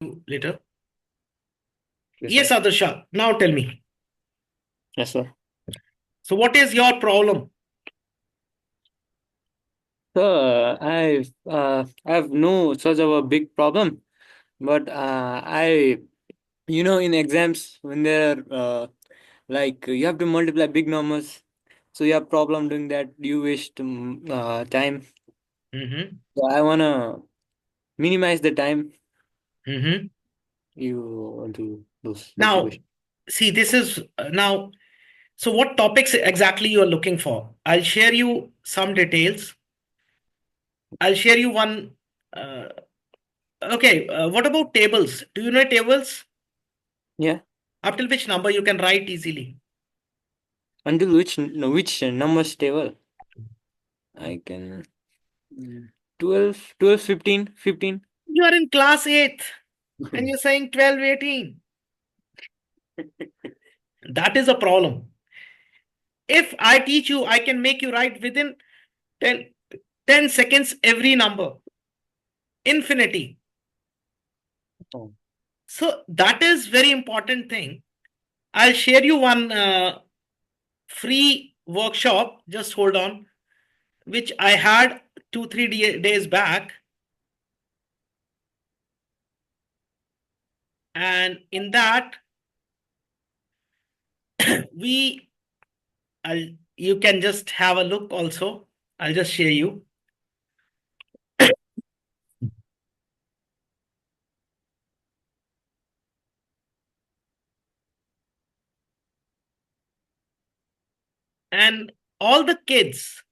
later. Yes, Yes, sir. Adarsha. Now tell me. Yes, sir. So, what is your problem? So I have no such of a big problem, but in exams when there are like you have to multiply big numbers, so you have problem doing that. You waste time. Mm-hmm. So I wanna minimize the time Mm-hmm. you want to those basic Now, questions. see, this is now. So, what topics exactly you are looking for? I'll share you some details. I'll share you one. Uh, okay. What about tables? Do you know tables? Yeah. Up till which number you can write easily? Until which numbers table I can 12, 12, 15, 15. You are in class 8th and you're saying 12, 18. That is a problem. If I teach you, I can make you write within 10, 10 seconds every number, infinity. Oh. So that is very important thing. I'll share you one free workshop. Just hold on, which I had 2 3 days back, and in that we, I'll you can just have a look also. I'll just share you. And all the kids,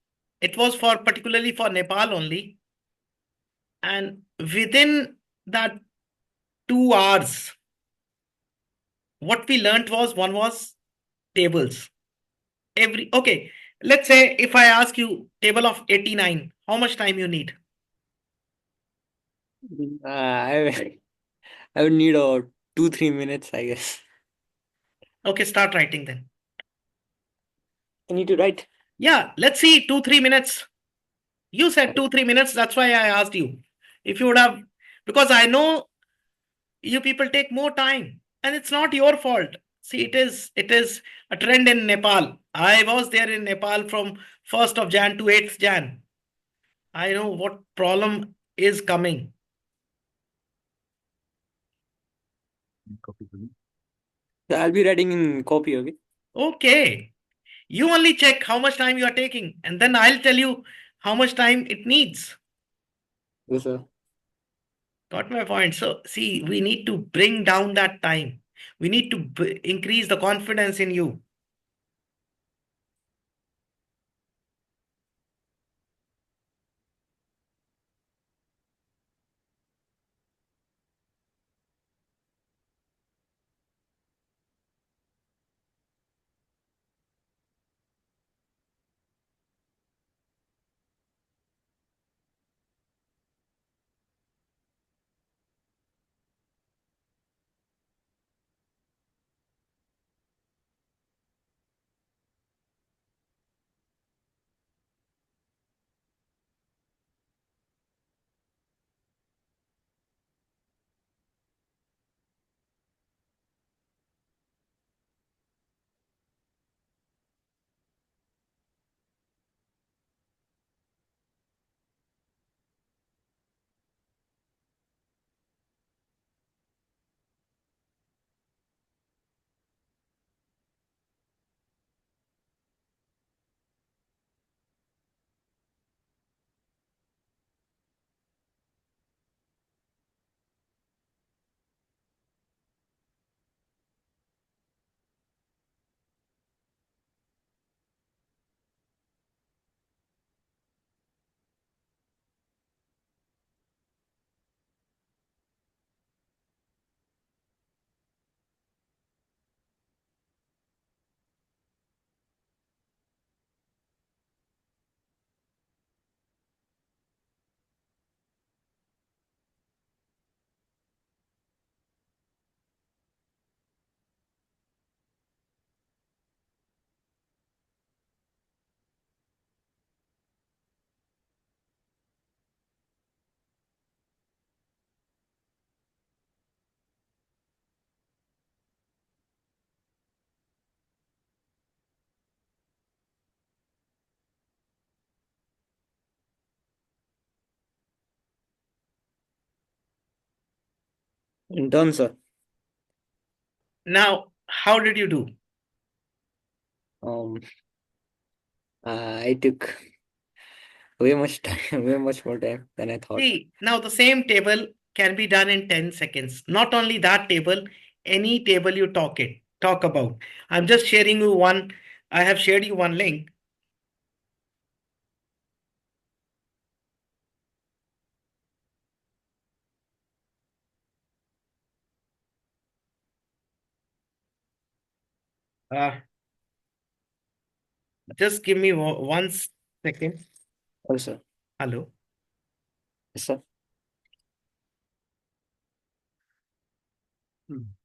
it was for particularly for Nepal only, and within that 2 hours, what we learnt was one was tables. Every okay, let's say if I ask you table of 89, how much time you need? I I would need 2 3 minutes, I guess. Okay, start writing then. I need to write. Yeah, let's see, 2 3 minutes. You said I, 2 3 minutes, that's why I asked you. If you would have, because I know you people take more time, and it's not your fault. See, it is a trend in Nepal. I was there in Nepal from 1st of Jan to 8th Jan. I know what problem is coming. I'll be writing in copy, okay? Okay. You only check how much time you are taking, and then I'll tell you how much time it needs. Yes, sir. Got my point. So, see, we need to bring down that time. We need to increase the confidence in you. Done, sir. Now, how did you do? Um, I took way much time, way much more time than I thought. See, now the same table can be done in 10 seconds. Not only that table, any table you talk about. I'm just sharing you one, I have shared you one link. Uh, just give me 1 second. Oh, sir. Hello. Yes, sir. Hmm.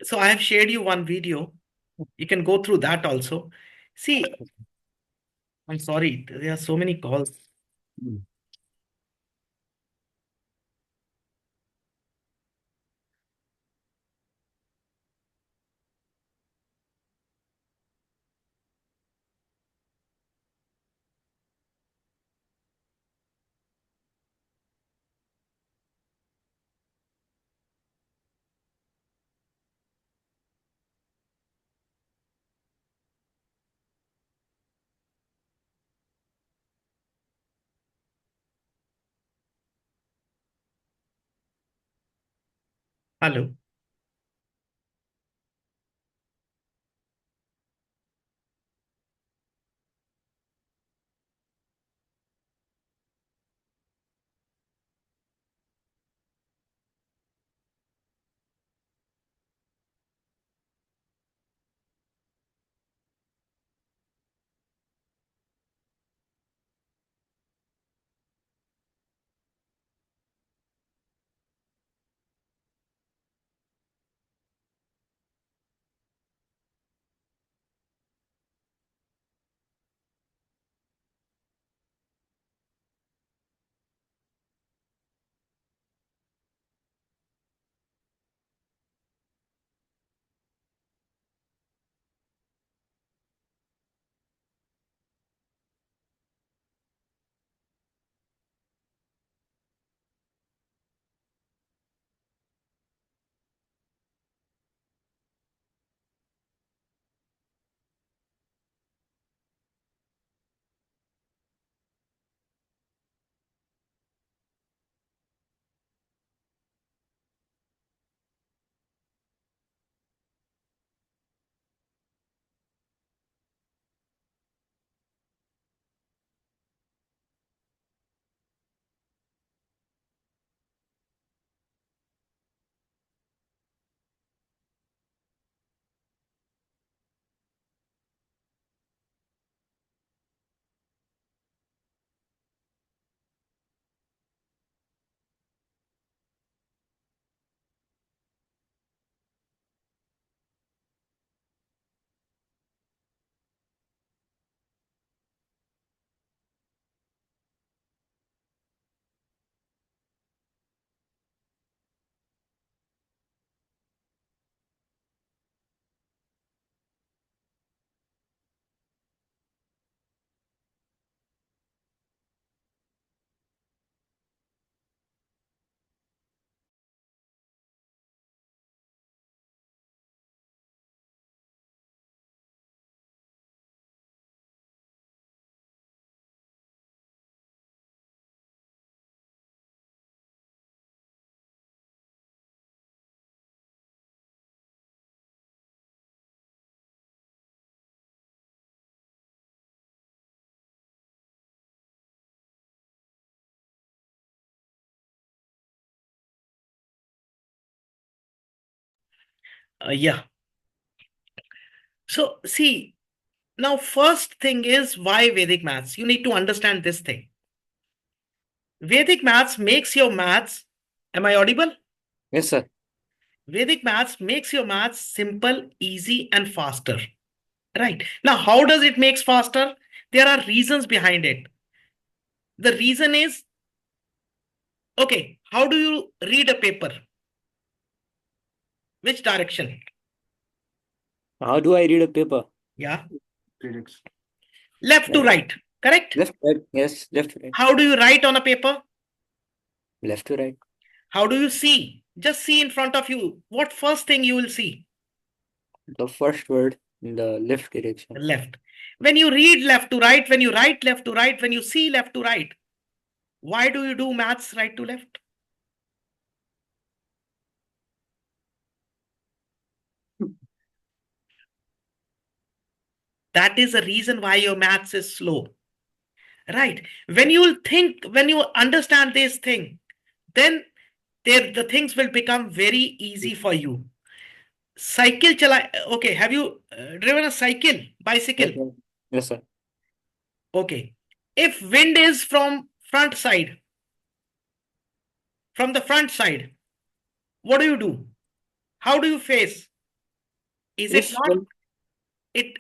So I have shared you one video. You can go through that also. See, I'm sorry, there are so many calls. Hmm. Hello. Yeah. So see, Now, first thing is why Vedic maths? You need to understand this thing. Vedic maths makes your maths, am I audible? Yes, sir. Vedic maths makes your maths simple, easy, and faster. Right. Now, how does it makes faster? There are reasons behind it. The reason is, okay, how do you read a paper? Which direction? How do I read a paper? Yeah. Physics. Left to right, correct? Left, right. Yes, left to right. How do you write on a paper? Left to right. How do you see? Just see in front of you. What first thing you will see? The first word in the left direction. Left. When you read left to right, when you write left to right, when you see left to right, why do you do maths right to left? That is the reason why your maths is slow. Right. When you think, when you understand this thing, then the things will become very easy for you. Cycle chala, okay, have you driven a cycle, bicycle? Yes, sir. Yes, sir. Okay. If wind is from front side, from the front side, what do? How do you face? Is it Yes, not,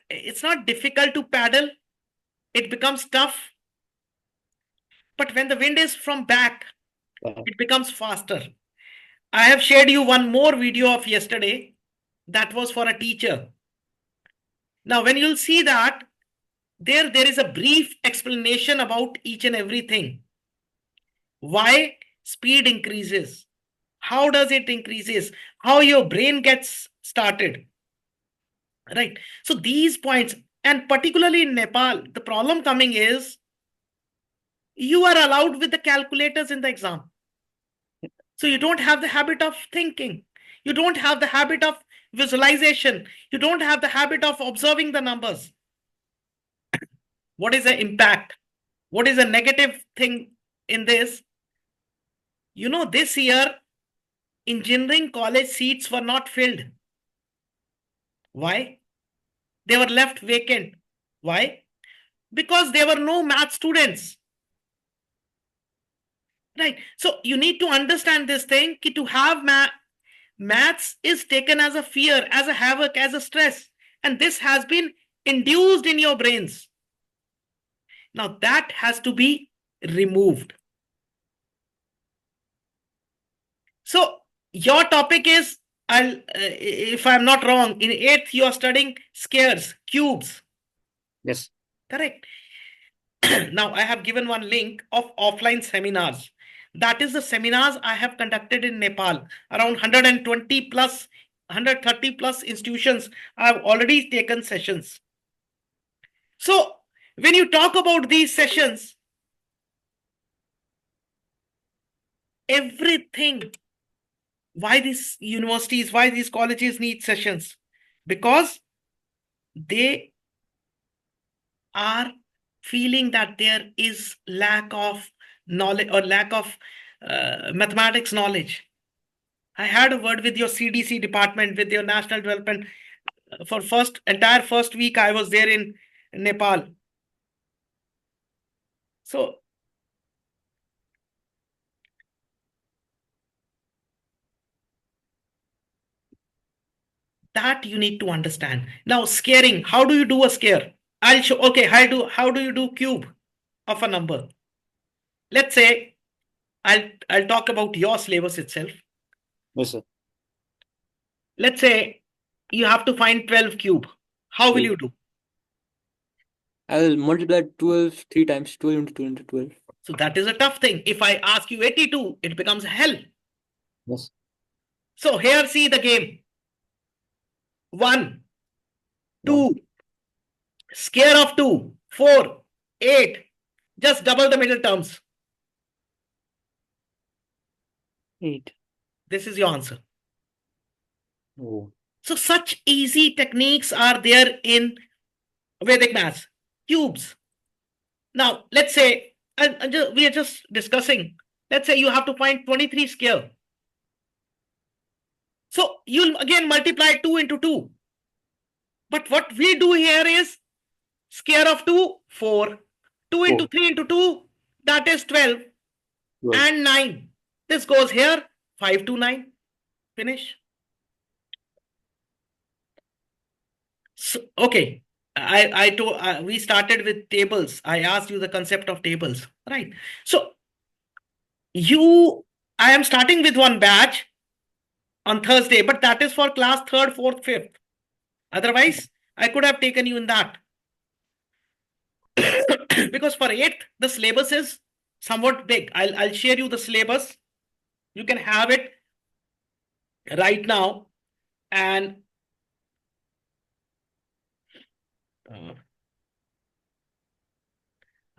it's not difficult to paddle? It becomes tough. But when the wind is from back, it becomes faster. I have shared you one more video of yesterday that was for a teacher. Now, when you'll see that, there is a brief explanation about each and everything. Why speed increases? How does it increases? How your brain gets started? Right. So these points, and particularly in Nepal, the problem coming is you are allowed with the calculators in the exam. So you don't have the habit of thinking. You don't have the habit of visualization. You don't have the habit of observing the numbers. What is the impact? What is a negative thing in this? You know, this year, engineering college seats were not filled. Why? They were left vacant. Why? Because there were no math students. Right. So you need to understand this thing. To have maths is taken as a fear, as a havoc, as a stress. And this has been induced in your brains. Now that has to be removed. So your topic is, if I'm not wrong, in 8th you are studying squares, cubes. Yes. Correct. Now I have given one link of offline seminars. That is the seminars I have conducted in Nepal. Around 120 plus, 130 plus institutions I have already taken sessions. So when you talk about these sessions, everything, why these universities, why these colleges need sessions? Because they are feeling that there is lack of knowledge or lack of mathematics knowledge. I had a word with your CDC department, with your national development. For entire first week, I was there in Nepal. So that you need to understand. Now, scaring. How do you do a scare? I'll show. Okay, how do you do cube of a number? Let's say I'll talk about your syllabus itself. Yes, sir. Let's say you have to find 12 cube. How will you do? I will multiply 12 3 times, 12 into 2 into 12. So that is a tough thing. If I ask you 82, it becomes hell. Yes. So here see the game. 1, 2, square of 2, 4, 8. Just double the middle terms. 8. This is your answer. Oh. So such easy techniques are there in Vedic maths. Cubes. Now, let's say, we are just discussing. Let's say you have to find 23 square. So you'll again multiply 2 into 2. But what we do here is Square of 2, 4. 2 into 4. 3 into 2, that is 12. Well, And 9. This goes here, 5 to 9. Finish. So, okay. We started with tables. I asked you the concept of tables, right? So I am starting with one batch on Thursday, but that is for class 3rd, 4th, 5th. Otherwise, I could have taken you in that. Because for 8th, the syllabus is somewhat big. I'll share you the syllabus. You can have it right now. And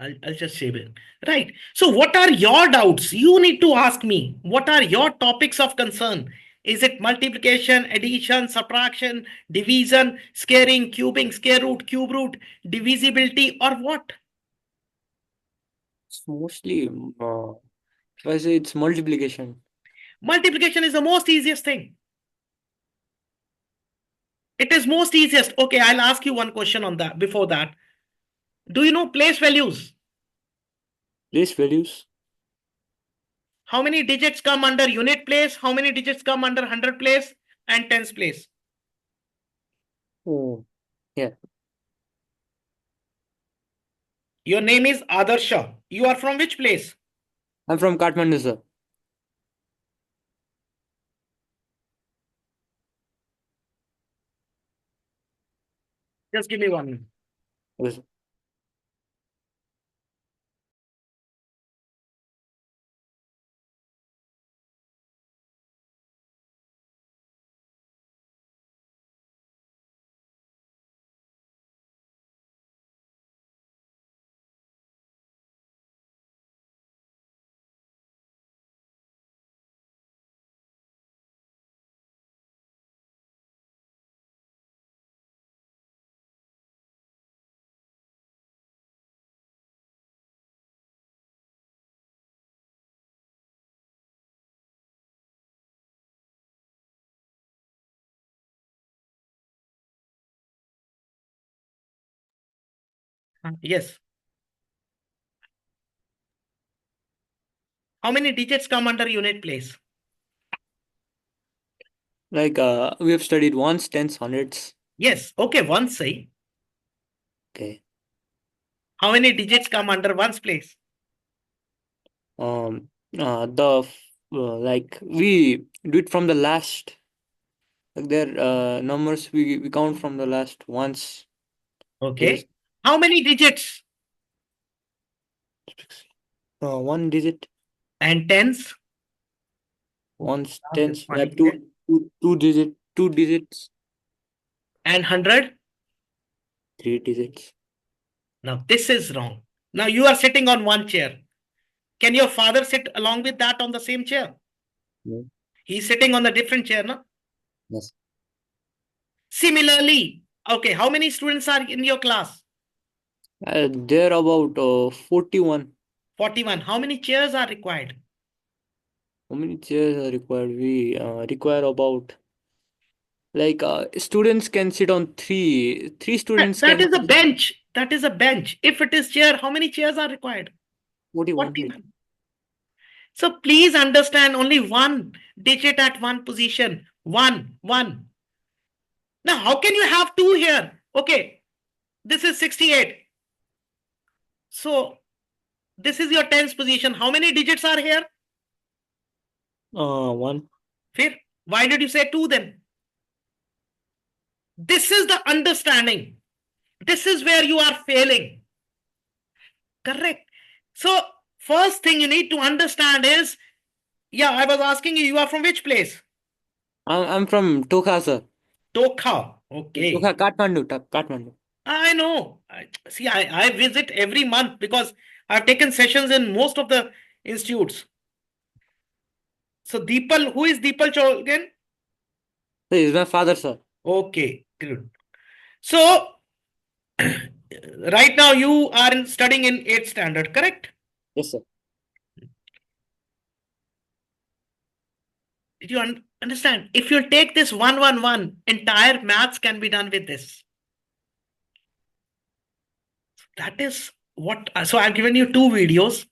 I'll just save it. Right. So what are your doubts? You need to ask me. What are your topics of concern? Is it multiplication, addition, subtraction, division, squaring, cubing, square root, cube root, divisibility, or what? it's mostly, if I say it's multiplication. Multiplication is the most easiest thing. It is most easiest. Okay, I'll ask you one question on that before that. Do you know place values? Place values. How many digits come under unit place? How many digits come under 100 place and tens place? Oh, yeah. Your name is Adarsha. You are from which place? I'm from Kathmandu, sir. Just give me 1 minute. Yes. Yes. How many digits come under unit place? Like, we have studied ones, tens, hundreds. Yes. Okay, ones say. Okay. How many digits come under ones place? Um, like we do it from the last. Like their numbers, we count from the last ones. There is Okay. How many digits? one digit. And tens? Ones, Last is tens. We have 1 digit. two digits, And 100? three digits. Now, this is wrong. Now, you are sitting on one chair. Can your father sit along with that on the same chair? Yeah. He's sitting on a different chair, no? Yes. Similarly, okay, how many students are in your class? There about 41. 41. How many chairs are required? How many chairs are required? We require about, like, students can sit on three students That can is a sit on bench. That is a bench. If it is chair, how many chairs are required? 41. 41. So please understand only one digit at one position. One. Now, how can you have two here? Okay, this is 68. So this is your tens position. How many digits are here? One. Fair. Why did you say two then? This is the understanding. This is where you are failing. Correct. So first thing you need to understand is, yeah, I was asking you, you are from which place? I'm from Tokha, sir. Tokha. Okay. Tokha, Kathmandu, Kathmandu. I know. I visit every month because I've taken sessions in most of the institutes. So Deepal, who is Deepal again? Sir, he's my father, sir. Okay, good. So right now you are studying in 8th standard, correct? Yes, sir. Did you understand? If you take this 111, entire maths can be done with this. That is what. So I've given you two videos.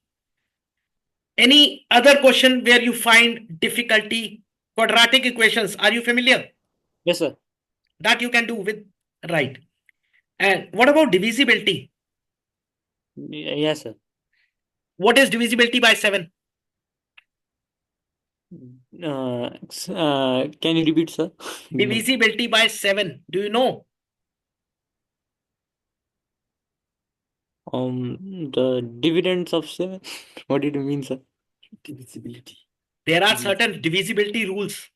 Any other question where you find difficulty? Quadratic equations, are you familiar? Yes, sir. That you can do with right. And what about divisibility? Yes, sir. What is divisibility by 7? Can you repeat, sir? Divisibility by 7. Do you know? The dividends of 7. What did you mean, sir? Divisibility. There are certain divisibility rules.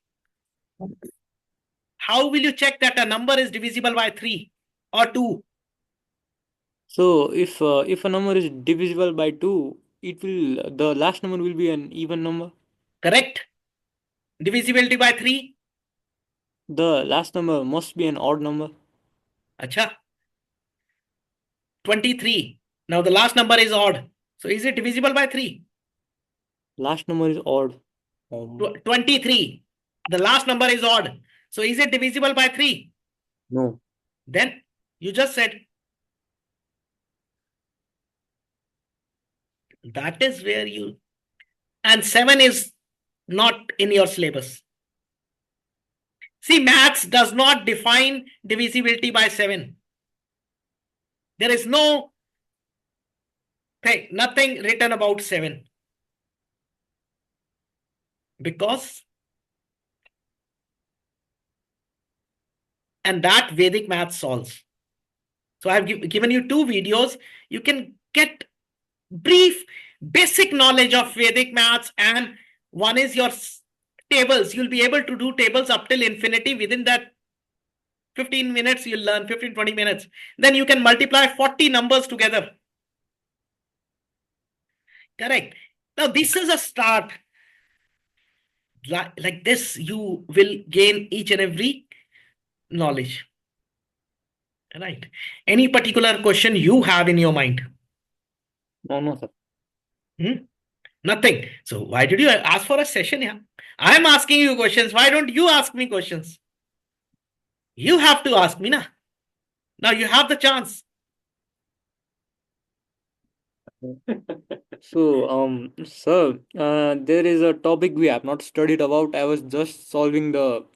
How will you check that a number is divisible by 3 or 2? So if a number is divisible by 2, the last number will be an even number. Correct? Divisibility by 3? The last number must be an odd number. Acha. 23. Now the last number is odd. So is it divisible by 3? Last number is odd. 23. The last number is odd. So is it divisible by 3? No. Then you just said. That is where you. And 7 is not in your syllabus. See, maths does not define divisibility by 7. There is nothing written about 7. Because, and that Vedic math solves. So I've given you two videos. You can get brief, basic knowledge of Vedic maths, and one is your tables. You'll be able to do tables up till infinity within that 15 minutes. You'll learn 15-20 minutes. Then you can multiply 40 numbers together. Correct. Now this is a start. Like this, you will gain each and every knowledge. Right. Any particular question you have in your mind? No, sir. Nothing. So why did you ask for a session? Yeah, I'm asking you questions. Why don't you ask me questions? You have to ask me, na. Now you have the chance. So, sir, there is a topic we have not studied about. I was just solving the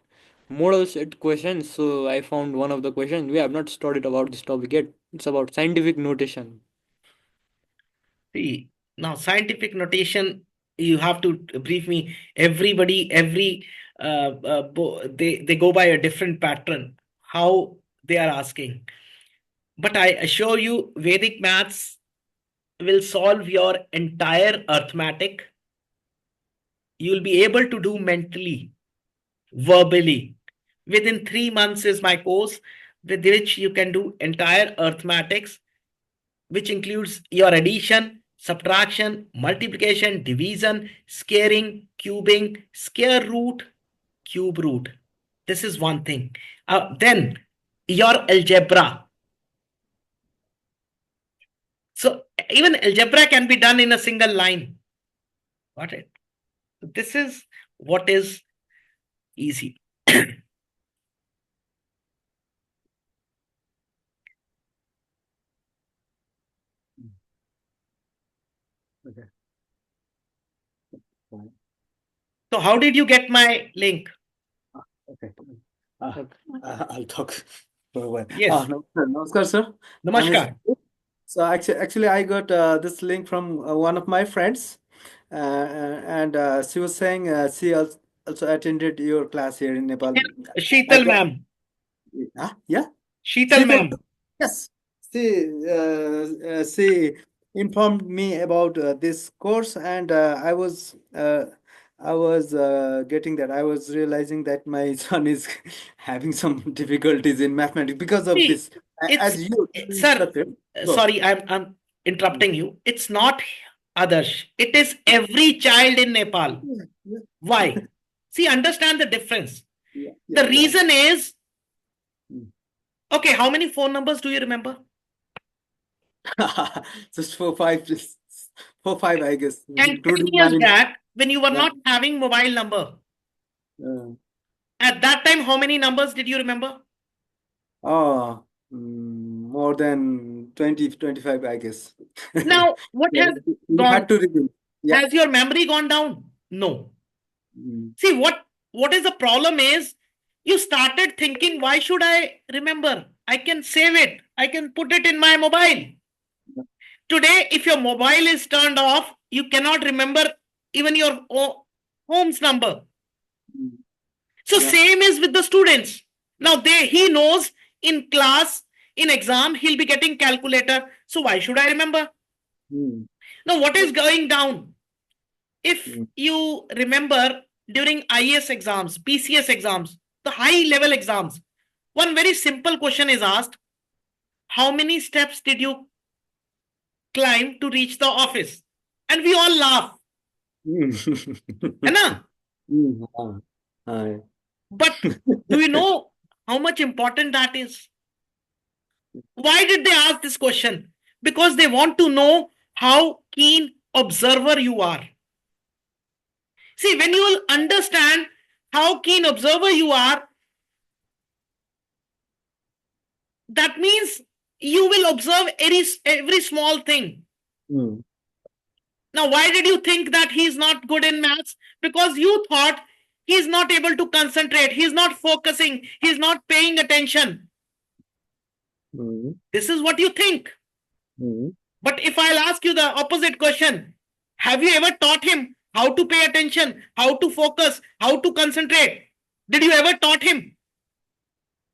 model set questions, so I found one of the questions. We have not studied about this topic yet. It's about scientific notation. See, now scientific notation, you have to brief me. Everybody, they go by a different pattern, how they are asking. But I assure you, Vedic maths will solve your entire arithmetic. You'll be able to do mentally, verbally. Within 3 months is my course, with which you can do entire arithmetics, which includes your addition, subtraction, multiplication, division, scaring, cubing, square root, cube root. This is one thing. Then your algebra. So even algebra can be done in a single line. Got it? This is what is easy. Okay. So how did you get my link? Okay. I'll talk for a while. Yes. Namaskar, sir. Namaskar. So actually, I got this link from one of my friends, and she was saying she also attended your class here in Nepal. I Sheetal got, ma'am. yeah, Sheetal ma'am. yes, she informed me about this course, and I was getting that. I was realizing that my son is having some difficulties in mathematics because of See, this. it's As you sir. instructed, go. Sorry, I'm interrupting you. It's not Adarsh. It is every child in Nepal. Yeah, Why? See, understand the difference. yeah, The reason is, Mm. okay, how many phone numbers do you remember? Just 4, 5, I guess, And 10 including years mine. back, when you were Yeah. not having mobile number, Uh, at that time, how many numbers did you remember? more than 20, 25, I guess. Now, what Yeah, has you gone? had to review. Yeah. Has your memory gone down? No. See, what is the problem is, you started thinking, why should I remember? I can save it. I can put it in my mobile. Today, if your mobile is turned off, you cannot remember even your home's number. So Yeah. same is with the students. Now he knows in class, in exam, he'll be getting calculator. So why should I remember? Now what is going down? If you remember during IAS exams, PCS exams, the high level exams, one very simple question is asked: how many steps did you climb to reach the office? And we all laugh. है ना? But do you know how much important that is? Why did they ask this question? Because they want to know how keen observer you are. See, when you will understand how keen observer you are, that means you will observe every small thing. Now, why did you think that he's not good in maths? Because you thought he's not able to concentrate, he's not focusing, he's not paying attention. This is what you think. But if I'll ask you the opposite question, have you ever taught him how to pay attention, how to focus, how to concentrate? Did you ever taught him?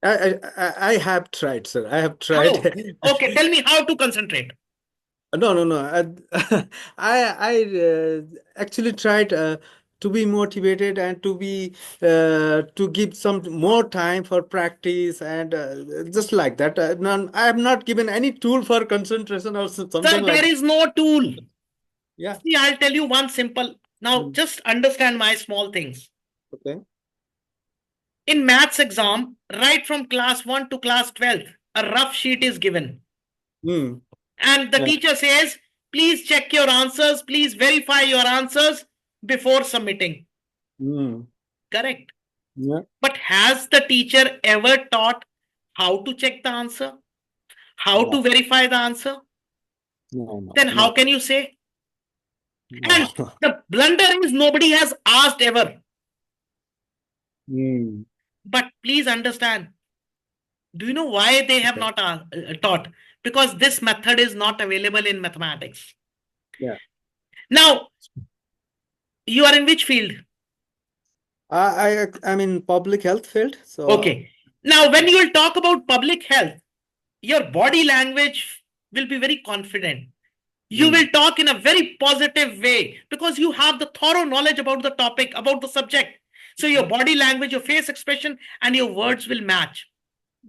I have tried, sir. I have tried. How? Okay, tell me how to concentrate. No. I actually tried to be motivated and to give some more time for practice and just like that. I have not given any tool for concentration or something Sir, like there is no tool. Yeah. See, I'll tell you one simple. Now, just understand my small things. Okay. In maths exam, right from class 1 to class 12, a rough sheet is given. And the teacher says, please check your answers, please verify your answers before submitting. Correct? Yeah. But has the teacher ever taught how to check the answer? How to verify the answer? No. Then how can you say? And the blunder is nobody has asked ever. But please understand, do you know why they have not taught? Because this method is not available in mathematics. Yeah. Now, you are in which field? I'm in public health field. So okay. Now, when you will talk about public health, your body language will be very confident. You will talk in a very positive way because you have the thorough knowledge about the topic, about the subject. So your body language, your face expression, and your words will match.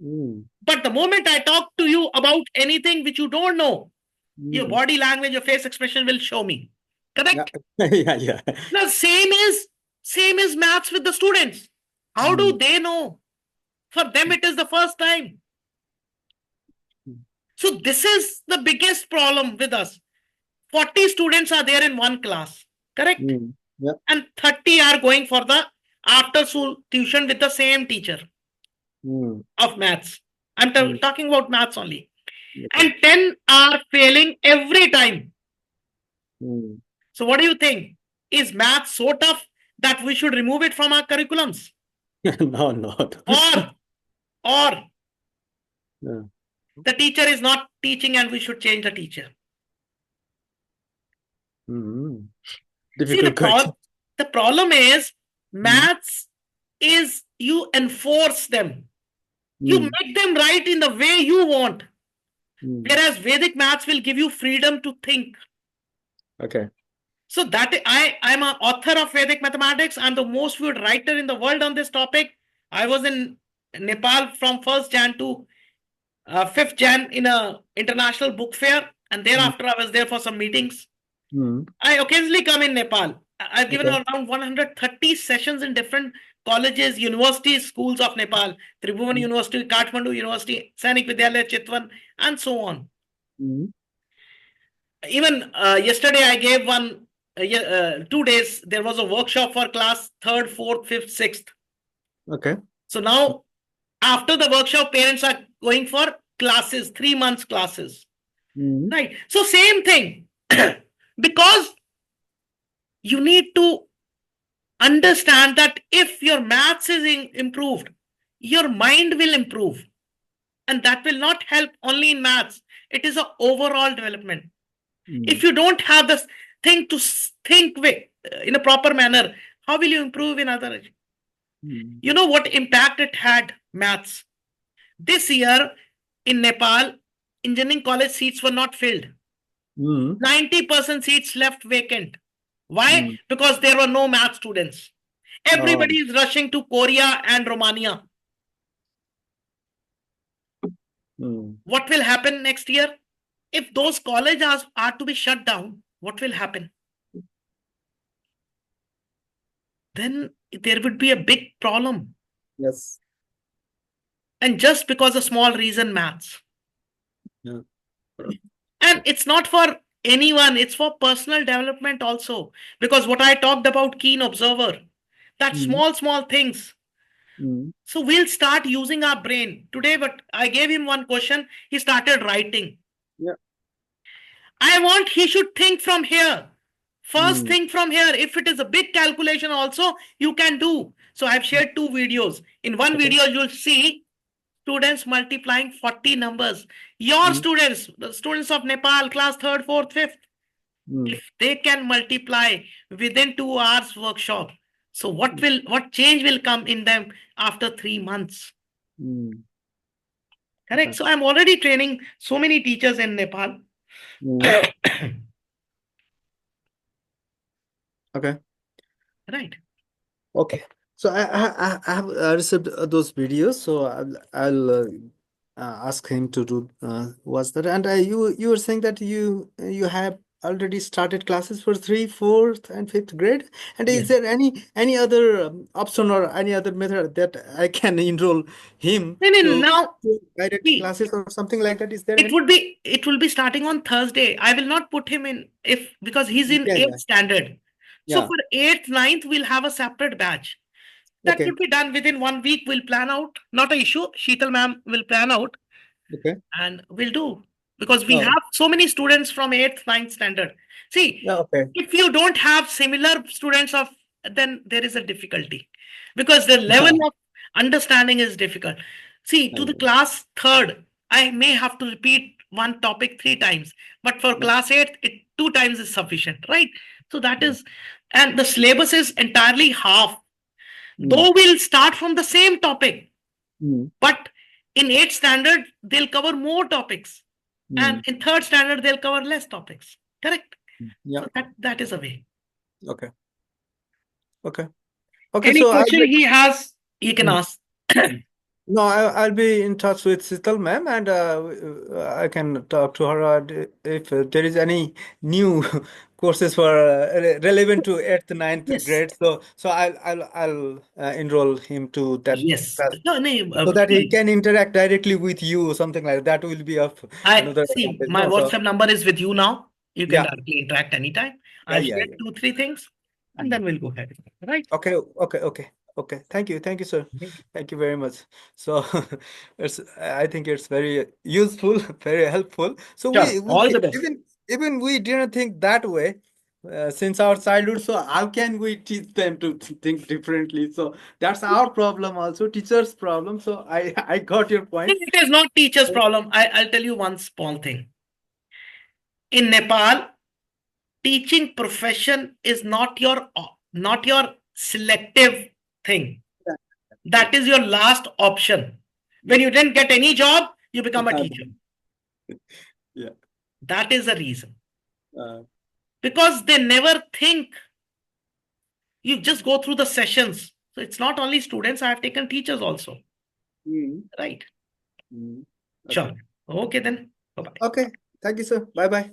But the moment I talk to you about anything which you don't know, your body language, your face expression will show me. Correct? Yeah. Now, same is maths with the students. How do they know? For them, it is the first time. So this is the biggest problem with us. 40 students are there in one class. Correct? Yeah. And 30 are going for the after school tuition with the same teacher of maths. I'm talking about maths only. And 10 are failing every time. So what do you think? Is math so tough that we should remove it from our curriculums? No. Or the teacher is not teaching and we should change the teacher? Difficult See, question. the problem is maths is you enforce them. You make them right in the way you want. Whereas Vedic maths will give you freedom to think. Okay. So that I'm an author of Vedic mathematics. I'm the most viewed writer in the world on this topic. I was in Nepal from 1st Jan to 5th Jan in a international book fair. And thereafter I was there for some meetings. I occasionally come in Nepal. I've given around 130 sessions in different colleges, universities, schools of Nepal. Tribhuvan University, Kathmandu University, Sainik Vidyalaya, Chitwan, and so on. Even yesterday I gave 2 days, there was a workshop for class 3rd, 4th, 5th, 6th. Okay. So now, after the workshop, parents are going for classes, 3 months classes. Mm. Right. So same thing. Because you need to understand that if your maths is improved, your mind will improve. And that will not help only in maths. It is an overall development. If Mm. you don't have this thing to think with in a proper manner, how will you improve in other? Mm. You know what impact it had, maths? This year in Nepal, engineering college seats were not filled. Mm. 90% seats left vacant. Why? Mm. Because there were no math students. Oh. Everybody is rushing to Korea and Romania. Mm. What will happen next year? If those colleges are to be shut down, what will happen? Then there would be a big problem. Yes. And just because a small reason, maths. Yeah. And it's not for anyone, it's for personal development also. Because what I talked about, keen observer, that Mm. small things. Mm. So we'll start using our brain. Today, but I gave him one question, he started writing. Yeah. I want he should think from here. First Mm. think from here. If it is a big calculation also, you can do. So I've shared 2 videos. In one Okay. video, you'll see students multiplying 40 numbers. Your Mm. students, the students of Nepal, class 3rd, 4th, 5th, Mm. if they can multiply within 2 hours workshop, so what change will come in them after 3 months? Mm. Correct. Okay. So I'm already training so many teachers in Nepal. Mm. Okay. Right. Okay. So I have received those videos, so I'll ask him to do what's that. And you were saying that you have already started classes for 3, 4th, and 5th grade. And Yes. is there any other option or any other method that I can enroll him Then to now, direct see, classes or something like that? Is there it any? will be starting on Thursday. I will not put him in if because he's in Yeah, 8th yeah, standard. So yeah. for 8th, 9th, we'll have a separate batch. That Okay, would be done within 1 week. We'll plan out. Not a issue. Sheetal ma'am will plan out okay. and we'll do. Because we Oh, have so many students from 8th, 9th standard. See, yeah, okay. if you don't have similar students of, then there is a difficulty. Because the level of understanding is difficult. See, to the Yeah. class 3rd, I may have to repeat one topic 3 times. But for Yeah. class 8, 2 times is sufficient, right? So that Mm. is, and the syllabus is entirely half. Mm. Though we'll start from the same topic, Mm. but in 8th standard, they'll cover more topics. And Mm. in 3rd standard, they'll cover less topics. Correct? Yeah. So that is a way. Okay. Okay. Okay. Any So I'll question be. he has, he can Mm. ask. No, I'll be in touch with Sital ma'am, and I can talk to her if there is any new courses for relevant to 8th, 9th Yes. grade. So I'll enroll him to that Yes. class No, no, so that he see, can interact directly with you, something like that will be of I another see advantage. my No, so WhatsApp number is with you now. You can yeah, directly interact anytime. yeah, I've yeah, shared yeah. 2, 3 things, and Mm. then we'll go ahead. Right? Okay, okay, okay, okay. Thank you, sir. Thank you very much. So I think it's very useful, very helpful. So Sure. we All the best. even we didn't think that way since our childhood. So how can we teach them to think differently? So that's our problem, also teachers' problem. So I got your point. It is not teacher's problem. I'll tell you one small thing. In Nepal, teaching profession is not your selective thing. Yeah, That is your last option. When you didn't get any job, you become a yeah. teacher. Yeah. That is the reason. Uh, Because they never think. You just go through the sessions. So it's not only students, I have taken teachers also. mm, Right. mm. Sure. Okay. Okay then. Bye-bye. Okay. Thank you, sir. Bye bye.